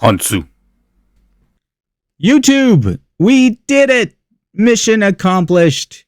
Hansu. YouTube, we did it! Mission accomplished!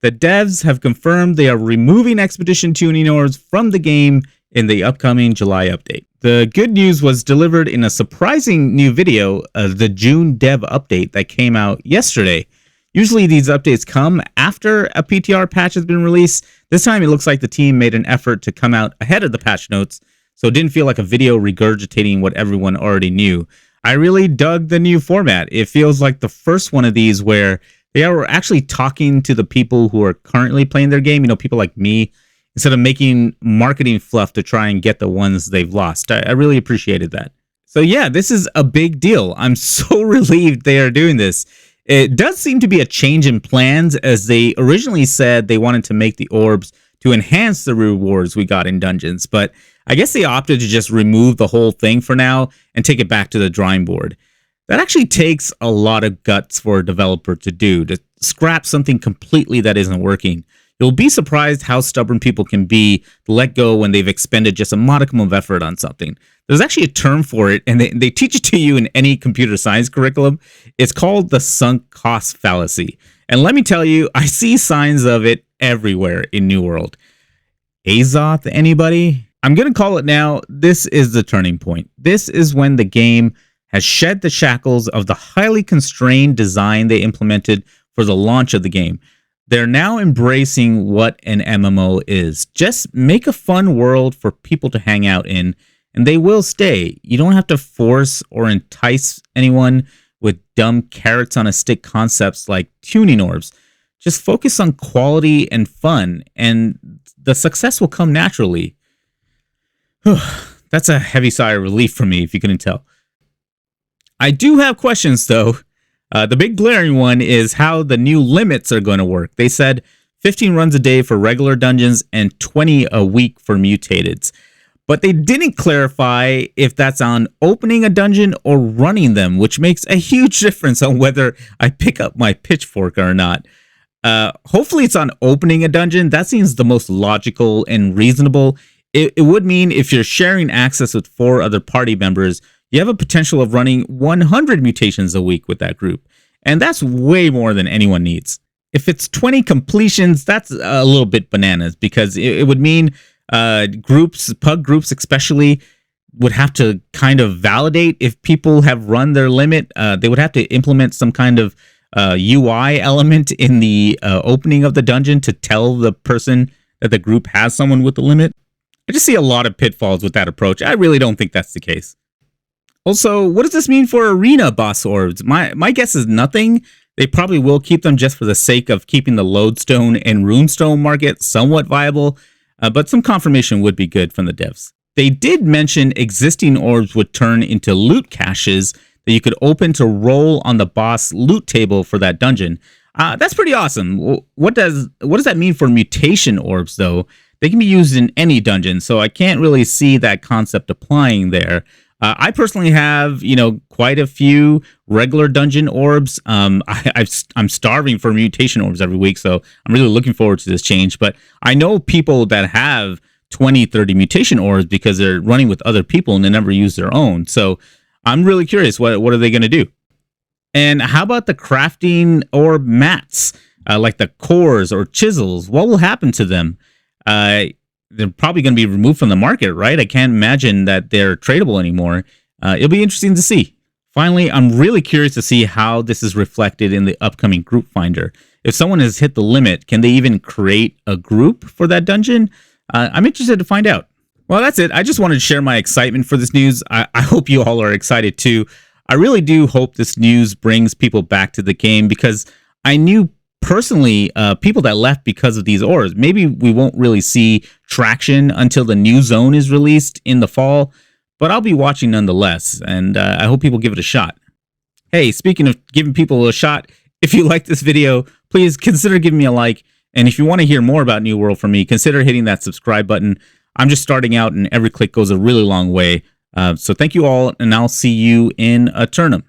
The devs have confirmed they are removing expedition tuning orbs from the game in the upcoming July update. The good news was delivered in a surprising new video, the June dev update that came out yesterday. Usually these updates come after a PTR patch has been released. This time it looks like the team made an effort to come out ahead of the patch notes, so it didn't feel like a video regurgitating what everyone already knew. I really dug the new format. It feels like the first one of these where they are actually talking to the people who are currently playing their game, people like me, instead of making marketing fluff to try and get the ones they've lost. I really appreciated that. So yeah, this is a big deal. I'm so relieved they are doing this. It does seem to be a change in plans, as they originally said they wanted to make the orbs to enhance the rewards we got in dungeons, but I guess they opted to just remove the whole thing for now and take it back to the drawing board. That actually takes a lot of guts for a developer to do, to scrap something completely that isn't working. You'll be surprised how stubborn people can be to let go when they've expended just a modicum of effort on something. There's actually a term for it, and they teach it to you in any computer science curriculum. It's called the sunk cost fallacy. And let me tell you, I see signs of it everywhere in New World. Azoth, anybody? I'm going to call it now. This is the turning point. This is when the game has shed the shackles of the highly constrained design they implemented for the launch of the game. They're now embracing what an MMO is. Just make a fun world for people to hang out in, and they will stay. You don't have to force or entice anyone with dumb carrots on a stick concepts like tuning orbs. Just focus on quality and fun, and the success will come naturally. That's a heavy sigh of relief for me, if you couldn't tell. I do have questions, though. The big glaring one is how the new limits are going to work. They said 15 runs a day for regular dungeons and 20 a week for mutateds. But they didn't clarify if that's on opening a dungeon or running them, which makes a huge difference on whether I pick up my pitchfork or not. Hopefully it's on opening a dungeon. That seems the most logical and reasonable. It would mean if you're sharing access with 4 other party members, you have a potential of running 100 mutations a week with that group. And that's way more than anyone needs. If it's 20 completions, that's a little bit bananas, because it would mean pug groups especially, would have to kind of validate if people have run their limit. They would have to implement some kind of UI element in the opening of the dungeon to tell the person that the group has someone with the limit. I just see a lot of pitfalls with that approach. I really don't think that's the case. Also, what does this mean for arena boss orbs? My guess is nothing. They probably will keep them just for the sake of keeping the lodestone and runestone market somewhat viable, but some confirmation would be good from the devs. They did mention existing orbs would turn into loot caches that you could open to roll on the boss loot table for that dungeon. That's pretty awesome. What does that mean for mutation orbs, though? They can be used in any dungeon, so I can't really see that concept applying there. I personally have, quite a few regular dungeon orbs. I'm starving for mutation orbs every week, so I'm really looking forward to this change. But I know people that have 20, 30 mutation orbs because they're running with other people and they never use their own. So I'm really curious, what are they going to do? And how about the crafting orb mats, like the cores or chisels? What will happen to them? They're probably going to be removed from the market, right? I can't imagine that they're tradable anymore. It'll be interesting to see. Finally, I'm really curious to see how this is reflected in the upcoming group finder. If someone has hit the limit, can they even create a group for that dungeon? I'm interested to find out. Well, that's it. I just wanted to share my excitement for this news. I hope you all are excited too. I really do hope this news brings people back to the game, because I knew personally people that left because of these orbs. Maybe we won't really see traction until the new zone is released in the fall, but I'll be watching nonetheless, and I hope people give it a shot. Hey, speaking of giving people a shot, if you like this video, please consider giving me a like, and if you want to hear more about New World from me, consider hitting that subscribe button. I'm just starting out, and every click goes a really long way. So thank you all, and I'll see you in Eternum.